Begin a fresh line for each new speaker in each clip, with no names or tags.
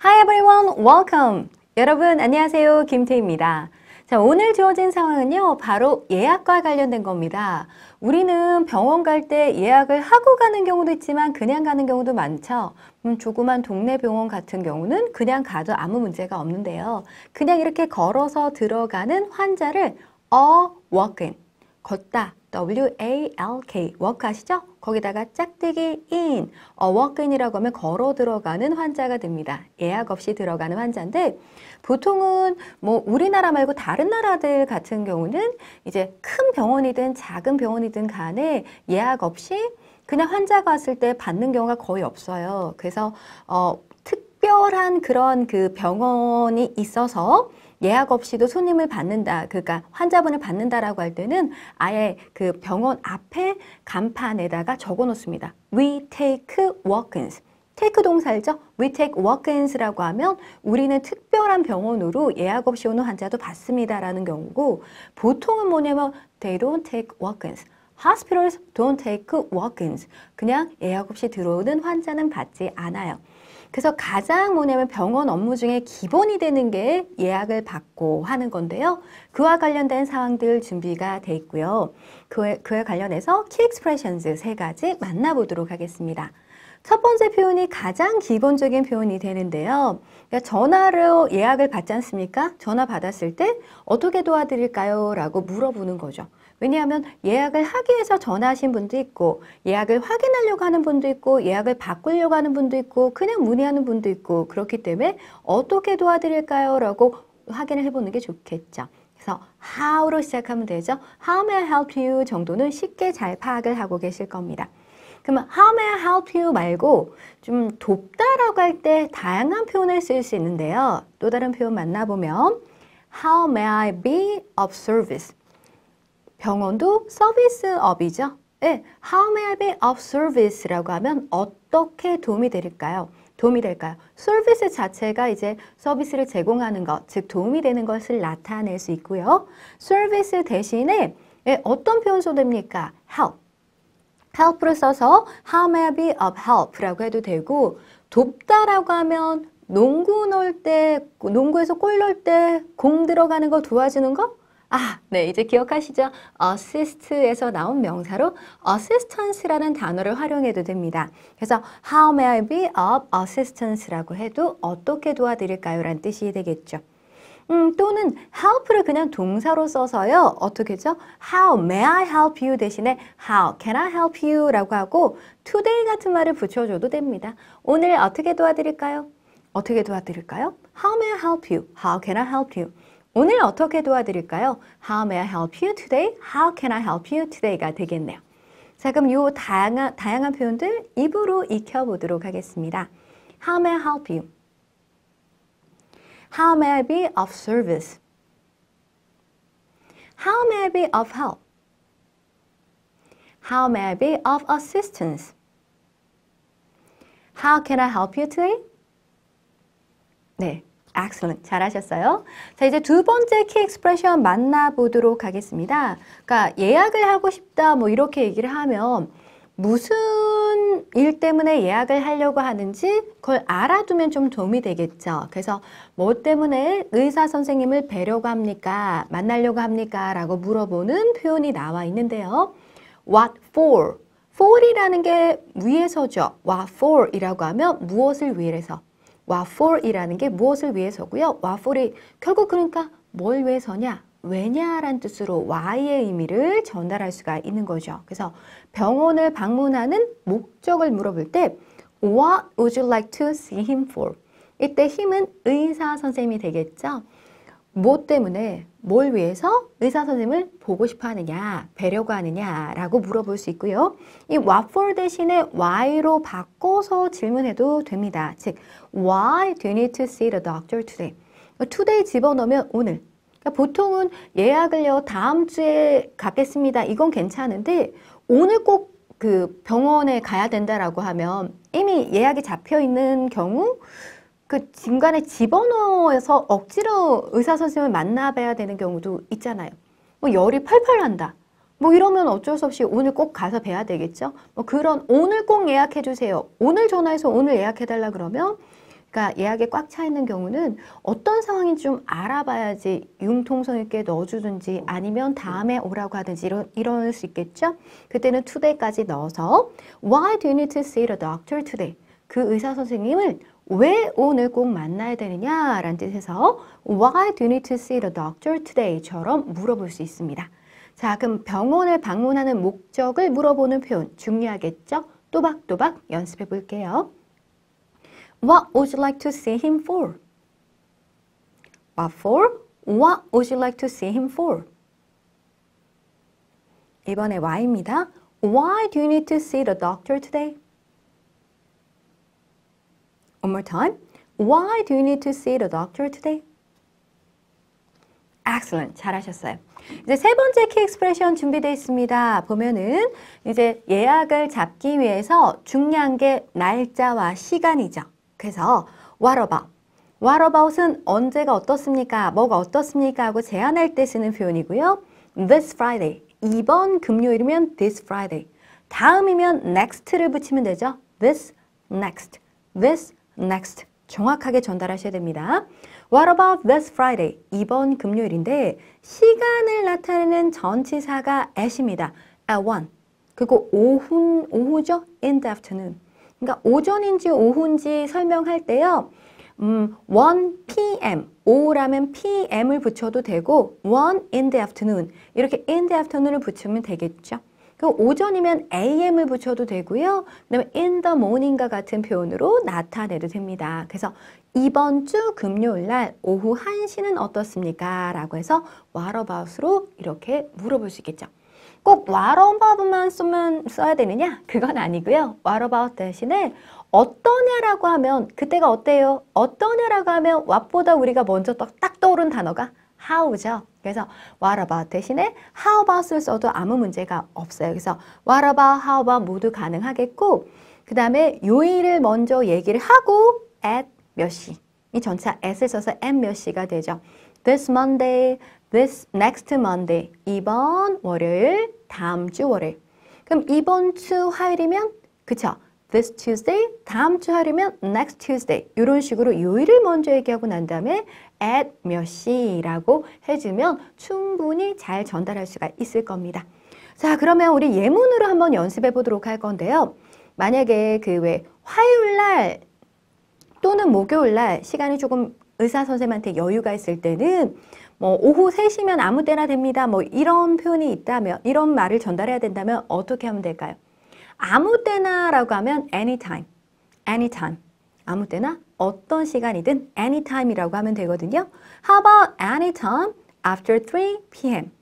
Hi everyone, welcome! 여러분 안녕하세요. 김태희입니다. 자, 오늘 주어진 상황은요, 바로 예약과 관련된 겁니다. 우리는 병원 갈 때 예약을 하고 가는 경우도 있지만 그냥 가는 경우도 많죠. 조그만 동네 병원 같은 경우는 그냥 가도 아무 문제가 없는데요. 그냥 이렇게 걸어서 들어가는 환자를 a walk-in, 걷다, W-A-L-K, walk 아시죠? 거기다가 짝대기 in, walk-in이라고 하면 걸어 들어가는 환자가 됩니다. 예약 없이 들어가는 환자인데 보통은 뭐 우리나라 말고 다른 나라들 같은 경우는 이제 큰 병원이든 작은 병원이든 간에 예약 없이 그냥 환자가 왔을 때 받는 경우가 거의 없어요. 그래서 특별한 그런 그 병원이 있어서 예약 없이도 손님을 받는다, 그러니까 환자분을 받는다라고 할 때는 아예 그 병원 앞에 간판에다가 적어 놓습니다. We take walk-ins. take 동사 알죠? We take walk-ins라고 하면 우리는 특별한 병원으로 예약 없이 오는 환자도 받습니다라는 경우고, 보통은 뭐냐면 they don't take walk-ins. Hospitals don't take walk-ins. 그냥 예약 없이 들어오는 환자는 받지 않아요. 그래서 가장 뭐냐면 병원 업무 중에 기본이 되는 게 예약을 받고 하는 건데요. 그와 관련된 사항들 준비가 돼 있고요. 그에 관련해서 키 expressions 3가지 만나보도록 하겠습니다. 첫 번째 표현이 가장 기본적인 표현이 되는데요. 그러니까 전화로 예약을 받지 않습니까? 전화 받았을 때 어떻게 도와드릴까요? 라고 물어보는 거죠. 왜냐하면 예약을 하기 위해서 전화하신 분도 있고, 예약을 확인하려고 하는 분도 있고, 예약을 바꾸려고 하는 분도 있고, 그냥 문의하는 분도 있고, 그렇기 때문에 어떻게 도와드릴까요? 라고 확인을 해보는 게 좋겠죠. 그래서 how로 시작하면 되죠. How may I help you 정도는 쉽게 잘 파악을 하고 계실 겁니다. 그러면 how may I help you 말고 좀 돕다라고 할 때 다양한 표현을 쓸 수 있는데요. 또 다른 표현 만나보면 how may I be of service? 병원도 서비스업이죠. 네, how may I be of service라고 하면 어떻게 도움이 될까요? 도움이 될까요? 서비스 자체가 이제 서비스를 제공하는 것, 즉 도움이 되는 것을 나타낼 수 있고요. 서비스 대신에 어떤 표현 써됩니까? help. help를 써서 how may I be of help라고 해도 되고, 돕다라고 하면 농구 넣을 때, 농구에서 골 넣을 때 공 들어가는 거 도와주는 거? 네, 이제 기억하시죠? assist에서 나온 명사로 assistance라는 단어를 활용해도 됩니다. 그래서 how may I be of assistance라고 해도 어떻게 도와드릴까요? 라는 뜻이 되겠죠. 또는 help를 그냥 동사로 써서요. 어떻게죠? How may I help you 대신에 How can I help you? 라고 하고 today 같은 말을 붙여줘도 됩니다. 오늘 어떻게 도와드릴까요? 어떻게 도와드릴까요? How may I help you? How can I help you? 오늘 어떻게 도와드릴까요? How may I help you today? How can I help you today가 되겠네요. 자, 그럼 이 다양한 표현들 입으로 익혀보도록 하겠습니다. How may I help you? How may I be of service? How may I be of help? How may I be of assistance? How can I help you today? 네, excellent. 잘하셨어요. 자, 이제 두 번째 키 expression 만나보도록 하겠습니다. 그러니까 예약을 하고 싶다 뭐 이렇게 얘기를 하면 무슨 일 때문에 예약을 하려고 하는지 그걸 알아두면 좀 도움이 되겠죠. 그래서 뭐 때문에 의사 선생님을 뵈려고 합니까? 만나려고 합니까? 라고 물어보는 표현이 나와 있는데요. What for? for이라는 게 위해서죠. What for 이라고 하면 무엇을 위해서. What for 이라는 게 무엇을 위해서고요. What for이 결국 그러니까 뭘 위해서냐? 왜냐라는 뜻으로 why의 의미를 전달할 수가 있는 거죠. 그래서 병원을 방문하는 목적을 물어볼 때 What would you like to see him for? 이때 힘은 의사 선생님이 되겠죠. 뭐 때문에, 뭘 위해서 의사 선생님을 보고 싶어 하느냐, 뵈려고 하느냐라고 물어볼 수 있고요. 이 what for 대신에 why로 바꿔서 질문해도 됩니다. 즉, why do you need to see the doctor today? today 집어넣으면 오늘. 그러니까 보통은 예약을요, 다음 주에 갖겠습니다. 이건 괜찮은데 오늘 꼭 그 병원에 가야 된다라고 하면 이미 예약이 잡혀 있는 경우 그 중간에 집어넣어서 억지로 의사 선생님을 만나봐야 되는 경우도 있잖아요. 뭐 열이 펄펄 난다. 뭐 이러면 어쩔 수 없이 오늘 꼭 가서 뵈야 되겠죠. 뭐 그런 오늘 꼭 예약해 주세요. 오늘 전화해서 오늘 예약해 달라 그러면 그러니까 예약에 꽉 차 있는 경우는 어떤 상황인지 좀 알아봐야지 융통성 있게 넣어주든지 아니면 다음에 오라고 하든지 이럴 수 있겠죠? 그때는 today까지 넣어서 Why do you need to see the doctor today? 그 의사 선생님을 왜 오늘 꼭 만나야 되느냐라는 뜻에서 Why do you need to see the doctor today?처럼 물어볼 수 있습니다. 자, 그럼 병원을 방문하는 목적을 물어보는 표현 중요하겠죠? 또박또박 연습해 볼게요. What would you like to see him for? What for? What would you like to see him for? 이번에 why입니다. Why do you need to see the doctor today? One more time. Why do you need to see the doctor today? Excellent. 잘하셨어요. 이제 세 번째 키 익스프레션 준비되어 있습니다. 보면은 이제 예약을 잡기 위해서 중요한 게 날짜와 시간이죠. 그래서 what about? What about은 언제가 어떻습니까? 뭐가 어떻습니까? 하고 제안할 때 쓰는 표현이고요. This Friday. 이번 금요일이면 this Friday. 다음이면 next를 붙이면 되죠. This, next. This, next. 정확하게 전달하셔야 됩니다. What about this Friday? 이번 금요일인데 시간을 나타내는 전치사가 at입니다. at 1. 그리고 오후죠? in the afternoon. 그러니까 오전인지 오후인지 설명할 때요. 1 p.m. 오후라면 p.m.을 붙여도 되고 1 in the afternoon. 이렇게 in the afternoon을 붙이면 되겠죠. 오전이면 am을 붙여도 되고요. 그다음에 in the morning과 같은 표현으로 나타내도 됩니다. 그래서 이번 주 금요일 날 오후 1시는 어떻습니까? 라고 해서 what about으로 이렇게 물어볼 수 있겠죠. 꼭 what about만 써야 되느냐? 그건 아니고요. what about 대신에 어떠냐라고 하면 그때가 어때요? 어떠냐라고 하면 what보다 우리가 먼저 딱 떠오른 단어가 how죠. 그래서 what about 대신에 how about을 써도 아무 문제가 없어요. 그래서 what about, how about 모두 가능하겠고 그 다음에 요일을 먼저 얘기를 하고 at 몇 시. 이 전차 at을 써서 at 몇 시가 되죠. This Monday, this next Monday. 이번 월요일, 다음 주 월요일. 그럼 이번 주 화요일이면 그쵸? This Tuesday, 다음 주 화요일이면 next Tuesday. 이런 식으로 요일을 먼저 얘기하고 난 다음에 at 몇 시라고 해주면 충분히 잘 전달할 수가 있을 겁니다. 자, 그러면 우리 예문으로 한번 연습해 보도록 할 건데요. 만약에 그 왜 화요일 날 또는 목요일 날 시간이 조금 의사 선생님한테 여유가 있을 때는 뭐 오후 3시면 아무 때나 됩니다. 뭐 이런 표현이 있다면 이런 말을 전달해야 된다면 어떻게 하면 될까요? 아무 때나라고 하면 anytime, anytime. 아무 때나 어떤 시간이든 anytime이라고 하면 되거든요. How about anytime after 3 p.m.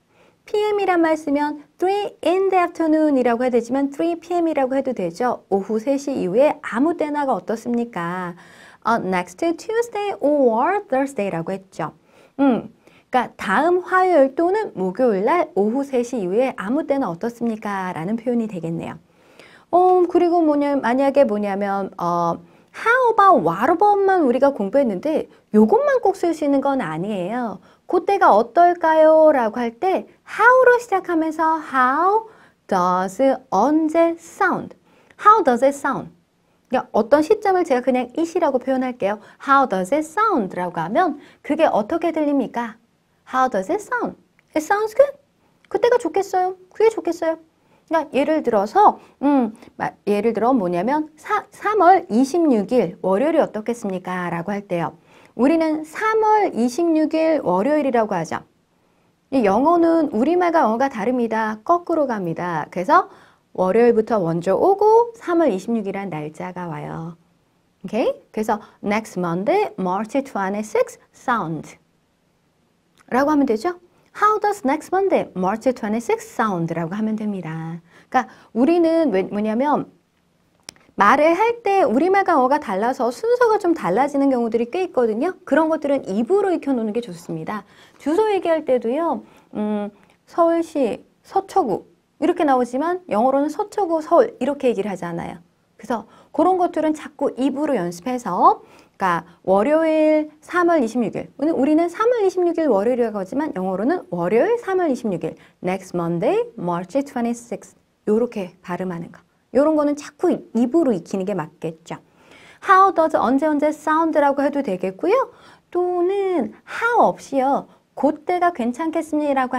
PM이란 말 쓰면 3 in the afternoon이라고 해야 되지만 3 p.m.이라고 해도 되죠. 오후 3시 이후에 아무 때나가 어떻습니까? Next Tuesday or Thursday라고 했죠. 그러니까 다음 화요일 또는 목요일 날 오후 3시 이후에 아무 때나 어떻습니까? 라는 표현이 되겠네요. 그리고 만약에 뭐냐면 how about, what about만 우리가 공부했는데 요것만 꼭 쓸 수 있는 건 아니에요. 그때가 어떨까요? 라고 할 때 how로 시작하면서 how does 언제 sound? How does it sound? 그러니까 어떤 시점을 제가 그냥 it이라고 표현할게요. How does it sound? 라고 하면 그게 어떻게 들립니까? How does it sound? It sounds good? 그때가 좋겠어요. 그게 좋겠어요. 그러니까 예를 들어서 예를 들어 뭐냐면 3월 26일 월요일이 어떻겠습니까? 라고 할 때요. 우리는 3월 26일 월요일이라고 하죠. 영어는 우리말과 영어가 다릅니다. 거꾸로 갑니다. 그래서 월요일부터 먼저 오고 3월 26일이라는 날짜가 와요. 오케이? 그래서 next Monday, March 26th sound 라고 하면 되죠. How does next Monday, March 26th sound? 라고 하면 됩니다. 그러니까 우리는 뭐냐면 말을 할 때 우리말과 어가 달라서 순서가 좀 달라지는 경우들이 꽤 있거든요. 그런 것들은 입으로 익혀놓는 게 좋습니다. 주소 얘기할 때도요. 서울시 서초구 이렇게 나오지만 영어로는 서초구 서울 이렇게 얘기를 하잖아요. 그래서 그런 것들은 자꾸 입으로 연습해서 그러니까 월요일 3월 26일 우리는 3월 26일 월요일이라고 하지만 영어로는 월요일 3월 26일 Next Monday, March 26th 이렇게 발음하는 거. 이런 거는 자꾸 입으로 익히는 게 맞겠죠. How does 언제 sound라고 해도 되겠고요. 또는 how 없이요. 그때가 괜찮겠습니다라고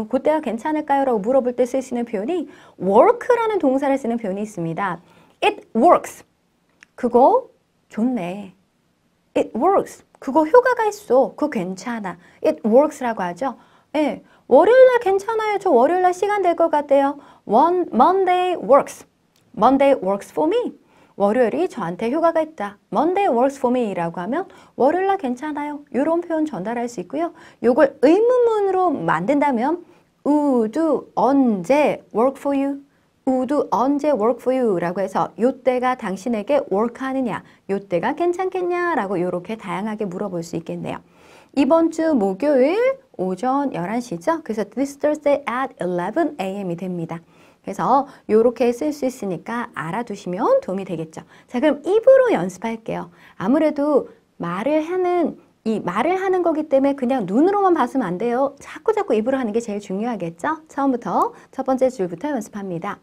그때가 괜찮을까요? 라고 물어볼 때 쓸 수 있는 표현이 work라는 동사를 쓰는 표현이 있습니다. It works. 그거 좋네. It works. 그거 효과가 있어. 그거 괜찮아. It works라고 하죠. 네, 월요일날 괜찮아요. 저 월요일날 시간 될 것 같아요. Monday works. Monday works for me. 월요일이 저한테 효과가 있다. Monday works for me 라고 하면 월요일날 괜찮아요. 이런 표현 전달할 수 있고요. 요걸 의문문으로 만든다면 would 언제 work for you? would 언제 work for you? 라고 해서 요때가 당신에게 work 하느냐? 요때가 괜찮겠냐? 라고 이렇게 다양하게 물어볼 수 있겠네요. 이번 주 목요일 오전 11시죠. 그래서 this Thursday at 11 a.m.이 됩니다. 그래서 이렇게 쓸 수 있으니까 알아두시면 도움이 되겠죠. 자, 그럼 입으로 연습할게요. 아무래도 말을 하는 거기 때문에 그냥 눈으로만 봤으면 안 돼요. 자꾸 입으로 하는 게 제일 중요하겠죠. 처음부터 첫 번째 줄부터 연습합니다.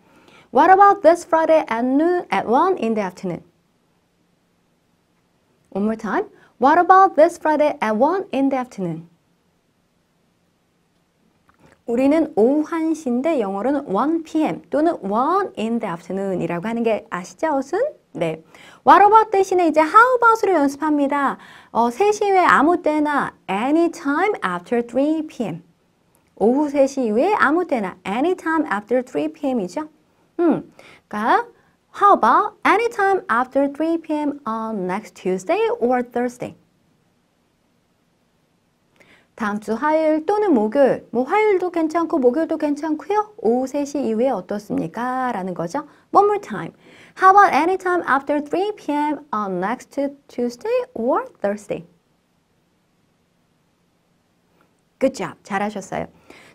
What about this Friday at noon at 1 in the afternoon? One more time. What about this Friday at 1 in the afternoon? 우리는 오후 1시인데 영어로는 1 p.m. 또는 1 in the afternoon 이라고 하는 게 아시죠, 어순? 네. What about 대신에 이제 how about으로 연습합니다. 3시 이후에 아무 때나 anytime after 3 p.m. 오후 3시 이후에 아무 때나 anytime after 3 p.m.이죠. 그러니까 how about anytime after 3 p.m. on next Tuesday or Thursday? 다음 주 화요일 또는 목요일, 화요일도 괜찮고 목요일도 괜찮고요. 오후 3시 이후에 어떻습니까? 라는 거죠. One more time. How about anytime after 3 p.m. on next Tuesday or Thursday? Good job. 잘하셨어요.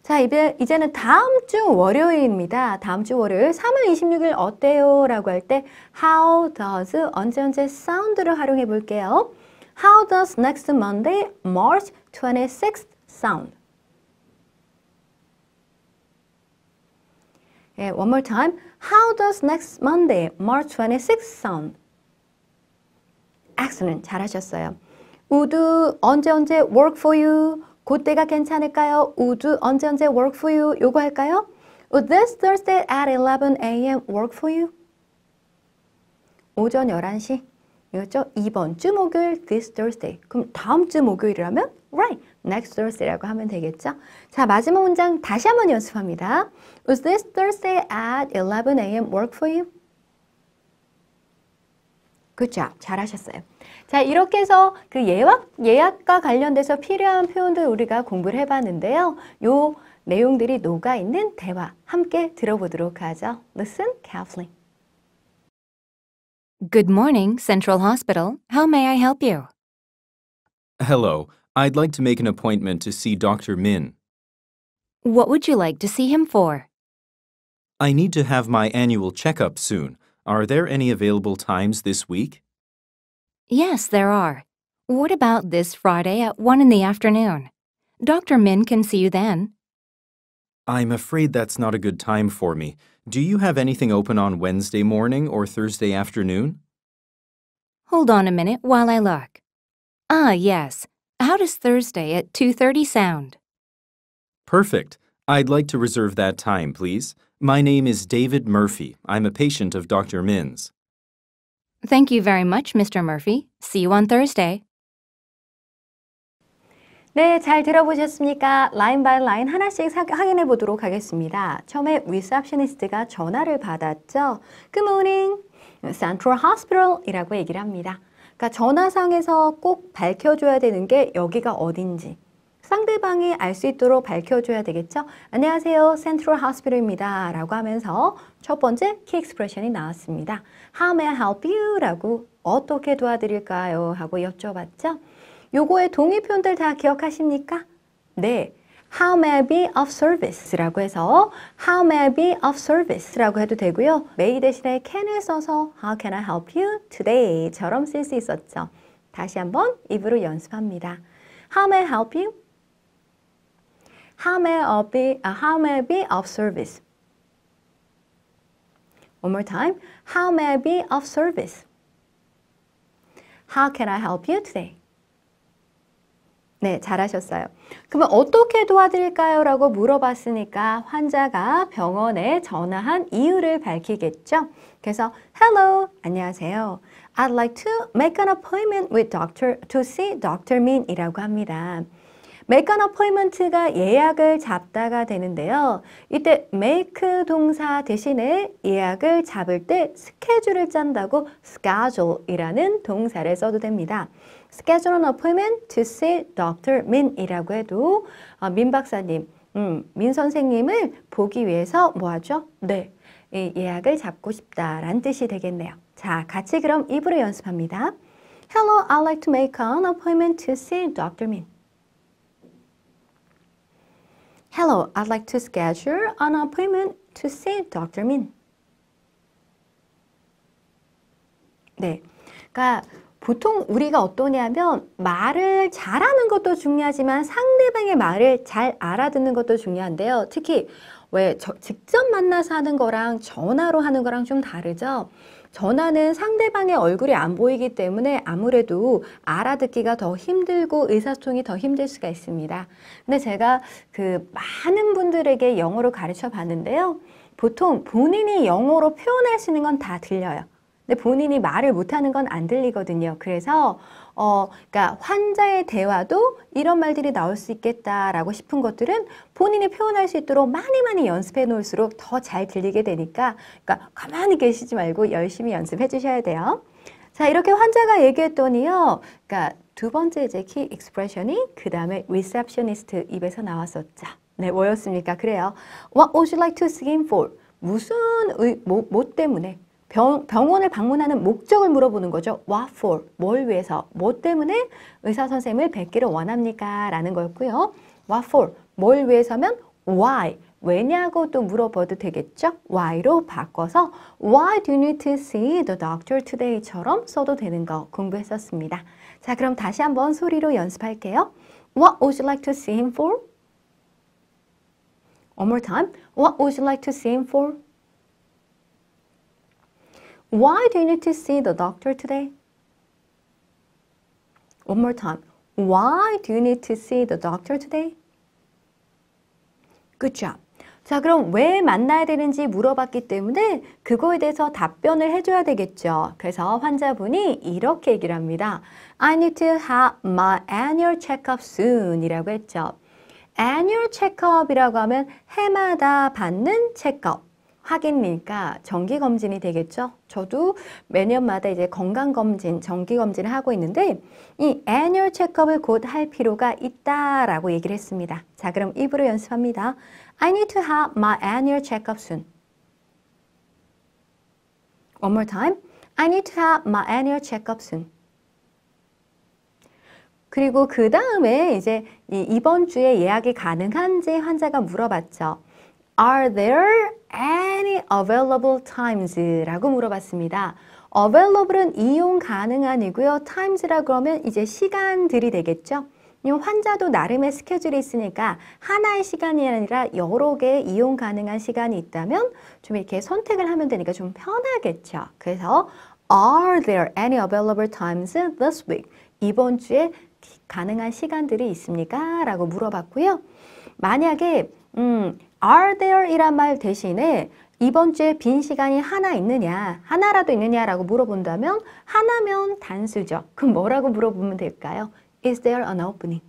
자, 이제는 다음 주 월요일입니다. 다음 주 월요일 3월 26일 어때요? 라고 할 때 How does 언제 sound를 활용해 볼게요. How does next Monday, March 26th sound? Yeah, one more time. How does next Monday, March 26th sound? Excellent. 잘하셨어요. Would 언제 work for you? 그때가 괜찮을까요? Would 언제 work for you? 요거 할까요? Would this Thursday at 11 a.m. work for you? 오전 11시. 이거죠? 이번 주 목요일, this Thursday. 그럼 다음 주 목요일이라면 right, next Thursday라고 하면 되겠죠? 자, 마지막 문장 다시 한번 연습합니다. Was this Thursday at 11 a.m. work for you? Good job. 잘하셨어요. 자, 이렇게 해서 그 예약과 관련돼서 필요한 표현들 우리가 공부를 해봤는데요. 요 내용들이 녹아있는 대화 함께 들어보도록 하죠. Listen carefully.
Good morning, Central Hospital. How may I help you?
Hello. I'd like to make an appointment to see Dr. Min.
What would you like to see him for?
I need to have my annual checkup soon. Are there any available times this week?
Yes, there are. What about this Friday at 1 in the afternoon? Dr. Min can see you then.
I'm afraid that's not a good time for me. Do you have anything open on Wednesday morning or Thursday afternoon?
Hold on a minute while I look. Ah, yes. How does Thursday at 2:30 sound?
Perfect. I'd like to reserve that time, please. My name is David Murphy. I'm a patient of Dr. Min's.
Thank you very much, Mr. Murphy. See you on Thursday.
네, 잘 들어보셨습니까? 라인 바이 라인 하나씩 확인해 보도록 하겠습니다. 처음에 리셉셔니스트가 전화를 받았죠. Good morning, Central Hospital 이라고 얘기를 합니다. 그러니까 전화상에서 꼭 밝혀줘야 되는 게 여기가 어딘지 상대방이 알 수 있도록 밝혀줘야 되겠죠. 안녕하세요, Central Hospital입니다 라고 하면서 첫 번째 키 익스프레션이 나왔습니다. How may I help you? 라고 어떻게 도와드릴까요? 하고 여쭤봤죠. 요거의 동의 표현들 다 기억하십니까? 네. How may I be of service? 라고 해서 How may I be of service? 라고 해도 되고요. may 대신에 can을 써서 How can I help you today? 처럼 쓸 수 있었죠. 다시 한번 입으로 연습합니다. How may I help you? How may I be of service? One more time. How may I be of service? How can I help you today? 네, 잘하셨어요. 그러면 어떻게 도와드릴까요? 라고 물어봤으니까 환자가 병원에 전화한 이유를 밝히겠죠. 그래서 Hello, 안녕하세요. I'd like to make an appointment with doctor to see Dr. Min 이라고 합니다. make an appointment가 예약을 잡다가 되는데요. 이때 make 동사 대신에 예약을 잡을 때 스케줄을 짠다고 schedule이라는 동사를 써도 됩니다. schedule an appointment to see Dr. Min 이라고 해도 민 박사님, 민 선생님을 보기 위해서 뭐 하죠? 네, 예약을 잡고 싶다라는 뜻이 되겠네요. 자, 같이 그럼 입으로 연습합니다. Hello, I'd like to make an appointment to see Dr. Min. Hello, I'd like to schedule an appointment to see Dr. Min. 네, 그러니까 보통 우리가 어떠냐면 말을 잘하는 것도 중요하지만 상대방의 말을 잘 알아듣는 것도 중요한데요. 특히 왜 직접 만나서 하는 거랑 전화로 하는 거랑 좀 다르죠. 전화는 상대방의 얼굴이 안 보이기 때문에 아무래도 알아듣기가 더 힘들고 의사소통이 더 힘들 수가 있습니다. 근데 제가 그 많은 분들에게 영어로 가르쳐 봤는데요. 보통 본인이 영어로 표현할 수 있는 건 다 들려요. 근데 본인이 말을 못하는 건 안 들리거든요. 그래서 그러니까 환자의 대화도 이런 말들이 나올 수 있겠다라고 싶은 것들은 본인이 표현할 수 있도록 많이 연습해 놓을수록 더 잘 들리게 되니까 그러니까 가만히 계시지 말고 열심히 연습해 주셔야 돼요. 자, 이렇게 환자가 얘기했더니요. 그러니까 두 번째 이제 키 익스프레션이 그 다음에 리셉셔니스트 입에서 나왔었죠. 네, 뭐였습니까? 그래요. What would you like to see him for? 무슨 뭐 때문에? 병원을 방문하는 목적을 물어보는 거죠. What for? 뭘 위해서? 뭐 때문에 의사 선생님을 뵙기를 원합니까? 라는 거였고요. What for? 뭘 위해서면 why? 왜냐고 또 물어봐도 되겠죠? why로 바꿔서 Why do you need to see the doctor today처럼 써도 되는 거 공부했었습니다. 자, 그럼 다시 한번 소리로 연습할게요. What would you like to see him for? One more time. What would you like to see him for? Why do you need to see the doctor today? One more time. Why do you need to see the doctor today? Good job. 자, 그럼 왜 만나야 되는지 물어봤기 때문에 그거에 대해서 답변을 해줘야 되겠죠. 그래서 환자분이 이렇게 얘기를 합니다. I need to have my annual checkup soon 이라고 했죠. annual checkup이라고 하면 해마다 받는 체크업. 확인이니까 정기검진이 되겠죠. 저도 매년마다 이제 건강검진, 정기검진을 하고 있는데 이 annual checkup을 곧 할 필요가 있다라고 얘기를 했습니다. 자, 그럼 입으로 연습합니다. I need to have my annual checkup soon. One more time. I need to have my annual checkup soon. 그리고 그 다음에 이제 이번 주에 예약이 가능한지 환자가 물어봤죠. Are there any available times? 라고 물어봤습니다. available은 이용 가능한이고요. times라고 하면 이제 시간들이 되겠죠. 환자도 나름의 스케줄이 있으니까 하나의 시간이 아니라 여러 개 이용 가능한 시간이 있다면 좀 이렇게 선택을 하면 되니까 좀 편하겠죠. 그래서 Are there any available times this week? 이번 주에 가능한 시간들이 있습니까? 라고 물어봤고요. 만약에 Are there 이란 말 대신에 이번 주에 빈 시간이 하나 있느냐, 하나라도 있느냐라고 물어본다면 하나면 단수죠. 그럼 뭐라고 물어보면 될까요? Is there an opening?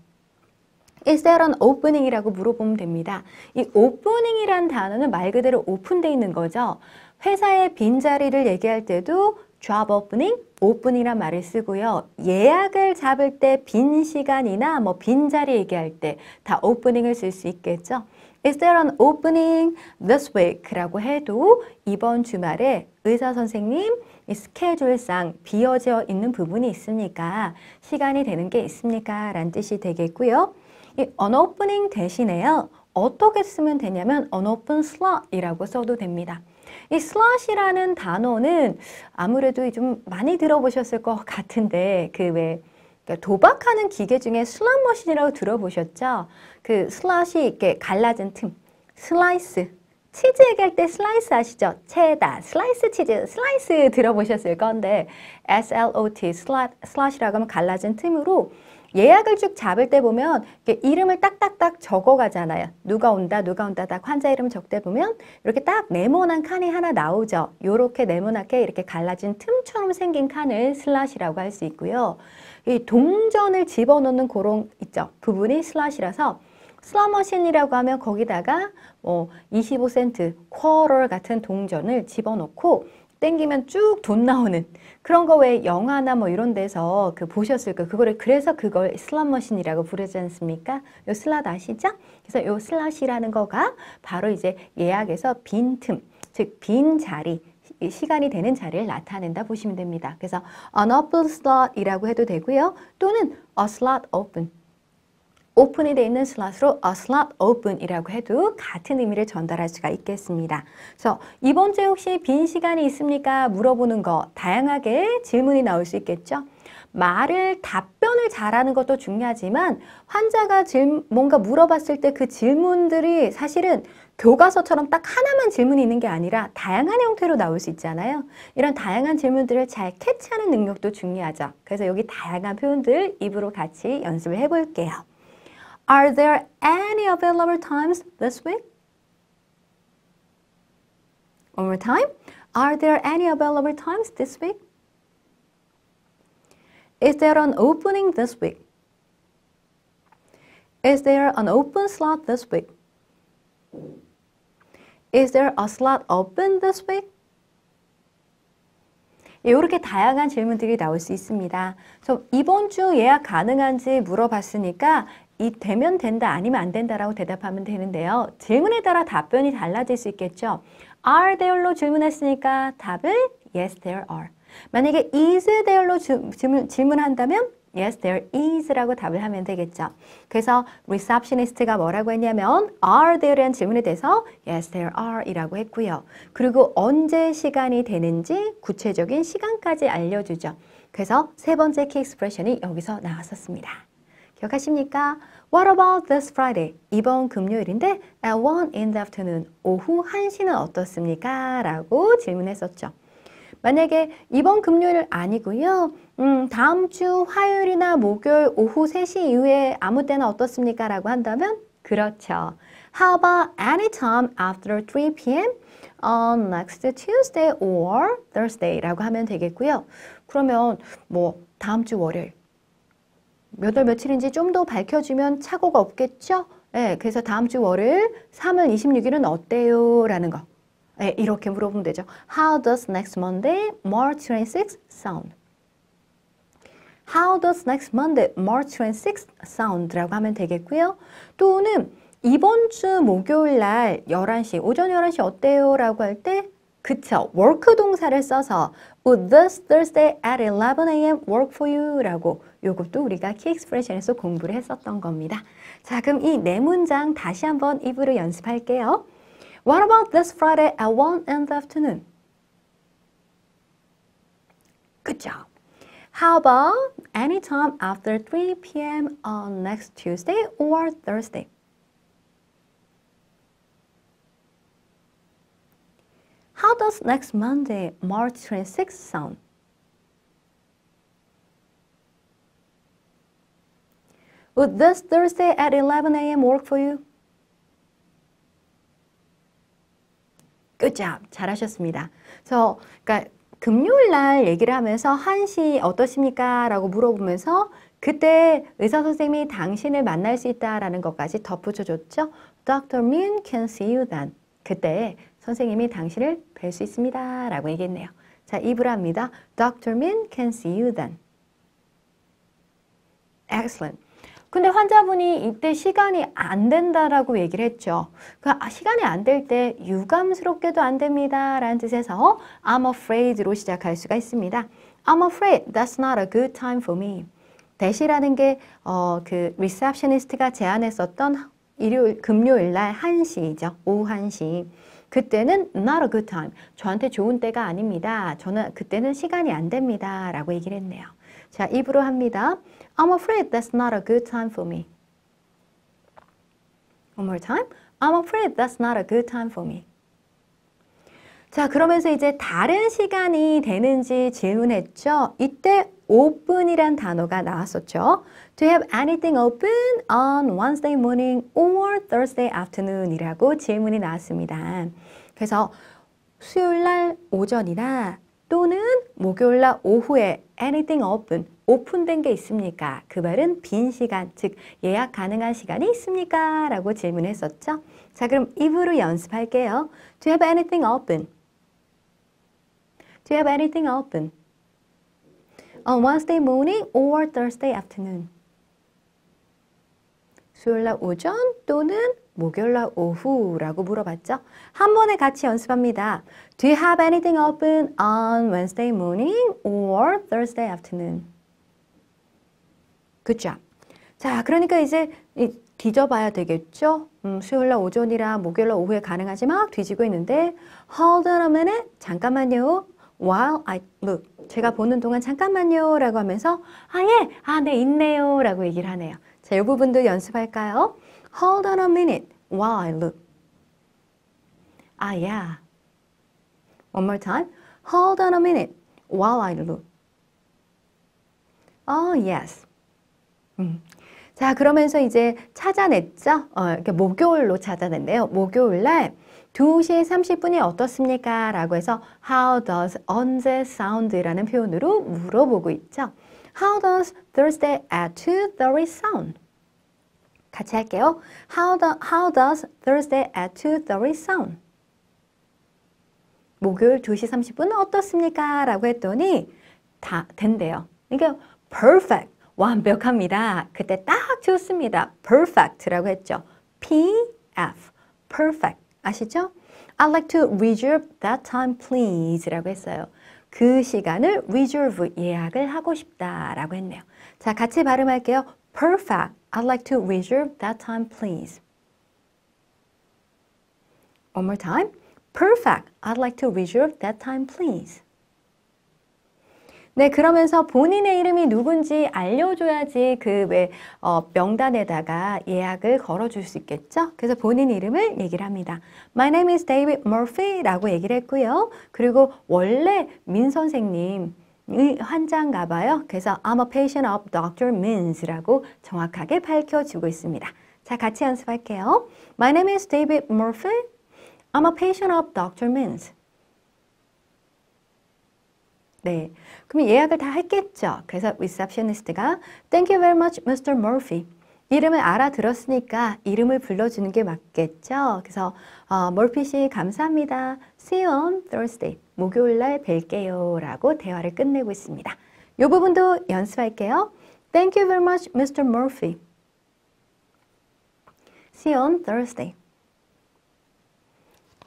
Is there an opening? 이라고 물어보면 됩니다. 이 opening이란 단어는 말 그대로 오픈되어 있는 거죠. 회사의 빈자리를 얘기할 때도 job opening, open이란 말을 쓰고요. 예약을 잡을 때 빈 시간이나 뭐 빈자리 얘기할 때 다 opening을 쓸 수 있겠죠. Is there an opening this week? 라고 해도 이번 주말에 의사 선생님 스케줄상 비어져 있는 부분이 있습니까? 시간이 되는 게 있습니까? 라는 뜻이 되겠고요. 이 an opening 대신에요. 어떻게 쓰면 되냐면 an open slot 이라고 써도 됩니다. 이 slot이라는 단어는 아무래도 좀 많이 들어보셨을 것 같은데 그러니까 도박하는 기계 중에 슬롯 머신이라고 들어보셨죠? 그 슬롯이 이렇게 갈라진 틈, 슬라이스, 치즈 얘기할 때 슬라이스 아시죠? 체다, 슬라이스 치즈, 슬라이스 들어보셨을 건데 SLOT, 슬롯이라고 하면 갈라진 틈으로 예약을 쭉 잡을 때 보면 이름을 딱딱딱 적어가잖아요. 누가 온다, 누가 온다 딱 환자 이름 적대 보면 이렇게 딱 네모난 칸이 하나 나오죠. 요렇게 네모나게 이렇게 갈라진 틈처럼 생긴 칸을 슬롯이라고 할 수 있고요. 이 동전을 집어넣는 그런 있죠. 부분이 슬롯이라서 슬롯머신이라고 하면 거기다가 25센트, 쿼터 같은 동전을 집어넣고 땡기면 쭉 돈 나오는 그런 거 왜 영화나 뭐 이런 데서 보셨을 거예요. 그래서 그걸 슬롯머신이라고 부르지 않습니까? 요 슬롯 아시죠? 그래서 요 슬롯이라는 거가 바로 이제 예약에서 빈 틈, 즉 빈 자리, 시간이 되는 자리를 나타낸다 보시면 됩니다. 그래서 an open slot이라고 해도 되고요. 또는 a slot open. 오픈이 되어 있는 슬롯으로 a slot open이라고 해도 같은 의미를 전달할 수가 있겠습니다. 그래서 이번 주에 혹시 빈 시간이 있습니까? 물어보는 거 다양하게 질문이 나올 수 있겠죠. 답변을 잘하는 것도 중요하지만 환자가 뭔가 물어봤을 때 그 질문들이 사실은 교과서처럼 딱 하나만 질문이 있는 게 아니라 다양한 형태로 나올 수 있잖아요. 이런 다양한 질문들을 잘 캐치하는 능력도 중요하죠. 그래서 여기 다양한 표현들 입으로 같이 연습을 해볼게요. Are there any available times this week? One more time. Are there any available times this week? Is there an opening this week? Is there an open slot this week? Is there a slot open this week? 이렇게 다양한 질문들이 나올 수 있습니다. 그래서 이번 주 예약 가능한지 물어봤으니까 되면 된다, 아니면 안 된다라고 대답하면 되는데요. 질문에 따라 답변이 달라질 수 있겠죠. Are there로 질문했으니까 답을 Yes, there are. 만약에 is there로 질문한다면 Yes, there is라고 답을 하면 되겠죠. 그래서 receptionist가 뭐라고 했냐면 Are there라는 질문에 대해서 Yes, there are 이라고 했고요. 그리고 언제 시간이 되는지 구체적인 시간까지 알려주죠. 그래서 세 번째 키 익스프레션이 여기서 나왔었습니다. 기억하십니까? What about this Friday? 이번 금요일인데 at 1 in the afternoon, 오후 1시는 어떻습니까? 라고 질문했었죠. 만약에 이번 금요일 아니고요. 다음 주 화요일이나 목요일 오후 3시 이후에 아무 때나 어떻습니까? 라고 한다면 그렇죠. How about any time after 3 p.m. on next Tuesday or Thursday? 라고 하면 되겠고요. 그러면 다음 주 월요일 몇 월 며칠인지 좀 더 밝혀주면 착오가 없겠죠? 네, 그래서 다음 주 월요일 3월 26일은 어때요? 라는 거. 네, 이렇게 물어보면 되죠. How does next Monday, March 26th sound? How does next Monday, March 26th sound? 라고 하면 되겠고요. 또는 이번 주 목요일 날 11시, 오전 11시 어때요? 라고 할 때 그쵸. work 동사를 써서 Would this Thursday at 11 a.m. work for you? 라고 요것도 우리가 키 익스프레션에서 공부를 했었던 겁니다. 자, 그럼 이 네 문장 다시 한번 입으로 연습할게요. What about this Friday at 1 in the afternoon? Good job. How about any time after 3 p.m. on next Tuesday or Thursday? How does next Monday, March 26th sound? Would this Thursday at 11 a.m. work for you? Good job. 잘하셨습니다. 그러니까 금요일 날 얘기를 하면서 1시 어떠십니까? 라고 물어보면서 그때 의사 선생님이 당신을 만날 수 있다라는 것까지 덧붙여줬죠. Dr. Min can see you then. 그때 선생님이 당신을 뵐 수 있습니다. 라고 얘기했네요. 자, 입으로 합니다. Dr. Min can see you then. Excellent. 근데 환자분이 이때 시간이 안 된다라고 얘기를 했죠. 시간이 안 될 때 유감스럽게도 안 됩니다. 라는 뜻에서 I'm afraid로 시작할 수가 있습니다. I'm afraid that's not a good time for me. that이라는 게 그 receptionist가 제안했었던 금요일 날 1시죠. 오후 1시. 그때는 not a good time. 저한테 좋은 때가 아닙니다. 저는 그때는 시간이 안 됩니다. 라고 얘기를 했네요. 자, 입으로 합니다. I'm afraid that's not a good time for me. One more time. I'm afraid that's not a good time for me. 자, 그러면서 이제 다른 시간이 되는지 질문했죠. 이때 open이란 단어가 나왔었죠. Do you have anything open on Wednesday morning or Thursday afternoon? 이라고 질문이 나왔습니다. 그래서 수요일 날 오전이나 또는 목요일 날 오후에 anything open, 오픈된 게 있습니까? 그 말은 빈 시간, 즉 예약 가능한 시간이 있습니까? 라고 질문했었죠. 자, 그럼 입으로 연습할게요. Do you have anything open? Do you have anything open? On Wednesday morning or Thursday afternoon? 수요일 날 오전 또는 목요일 날 오후라고 물어봤죠. 한 번에 같이 연습합니다. Do you have anything open on Wednesday morning or Thursday afternoon? Good job. 자, 그러니까 이제 뒤져봐야 되겠죠. 수요일 날 오전이라 목요일 날 오후에 가능하지 막 뒤지고 있는데 Hold on a minute. 잠깐만요. While I look. 제가 보는 동안 잠깐만요 라고 하면서 네, 있네요 라고 얘기를 하네요. 자, 이 부분도 연습할까요? Hold on a minute while I look. Yeah. One more time. Hold on a minute while I look. Yes. 자, 그러면서 이제 찾아냈죠? 이렇게 목요일로 찾아냈네요. 목요일 날 2시 30분이 어떻습니까? 라고 해서 How does 언제 sound라는 표현으로 물어보고 있죠. How does Thursday at 2:30 sound? 같이 할게요. How does Thursday at 2:30 sound? 목요일 2시 30분은 어떻습니까? 라고 했더니 다 된대요. 그러니까 perfect, 완벽합니다. 그때 딱 좋습니다. perfect라고 했죠. PF, perfect. 아시죠? I'd like to reserve that time please 라고 했어요. 그 시간을 reserve, 예약을 하고 싶다라고 했네요. 자, 같이 발음할게요. Perfect. I'd like to reserve that time please. One more time. Perfect. I'd like to reserve that time please. 네, 그러면서 본인의 이름이 누군지 알려줘야지 명단에다가 예약을 걸어줄 수 있겠죠? 그래서 본인 이름을 얘기를 합니다. My name is David Murphy 라고 얘기를 했고요. 그리고 원래 민 선생님 환자인가 봐요. 그래서 I'm a patient of Dr. Mins라고 정확하게 밝혀주고 있습니다. 자, 같이 연습할게요. My name is David Murphy. I'm a patient of Dr. Mins. 네, 그럼 예약을 다 했겠죠. 그래서 receptionist가 Thank you very much, Mr. Murphy. 이름을 알아들었으니까 이름을 불러주는 게 맞겠죠. 그래서 Murphy 씨 감사합니다. See you on Thursday. 목요일 날 뵐게요. 라고 대화를 끝내고 있습니다. 이 부분도 연습할게요. Thank you very much, Mr. Murphy. See you on Thursday.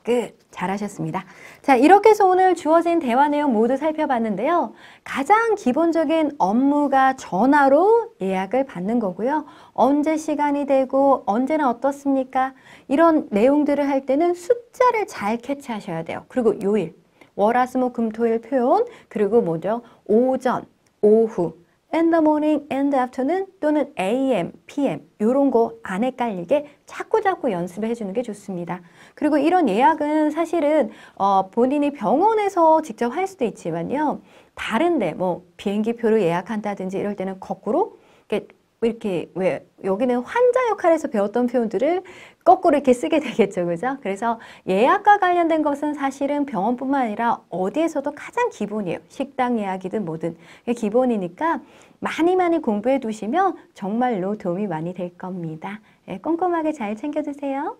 끝. 잘하셨습니다. 자, 이렇게 해서 오늘 주어진 대화 내용 모두 살펴봤는데요. 가장 기본적인 업무가 전화로 예약을 받는 거고요. 언제 시간이 되고 언제는 어떻습니까? 이런 내용들을 할 때는 숫자를 잘 캐치하셔야 돼요. 그리고 요일, 월화수목금토일 표현, 그리고 뭐죠? 오전, 오후, in the morning, in the afternoon 또는 AM, PM 이런 거 안 헷갈리게 자꾸 연습을 해주는 게 좋습니다. 그리고 이런 예약은 사실은 본인이 병원에서 직접 할 수도 있지만요. 다른데 뭐 비행기표를 예약한다든지 이럴 때는 거꾸로 이렇게 왜 여기는 환자 역할에서 배웠던 표현들을 거꾸로 이렇게 쓰게 되겠죠. 그죠? 그래서 예약과 관련된 것은 사실은 병원뿐만 아니라 어디에서도 가장 기본이에요. 식당 예약이든 뭐든 기본이니까 많이 공부해 두시면 정말로 도움이 많이 될 겁니다. 네, 꼼꼼하게 잘 챙겨두세요.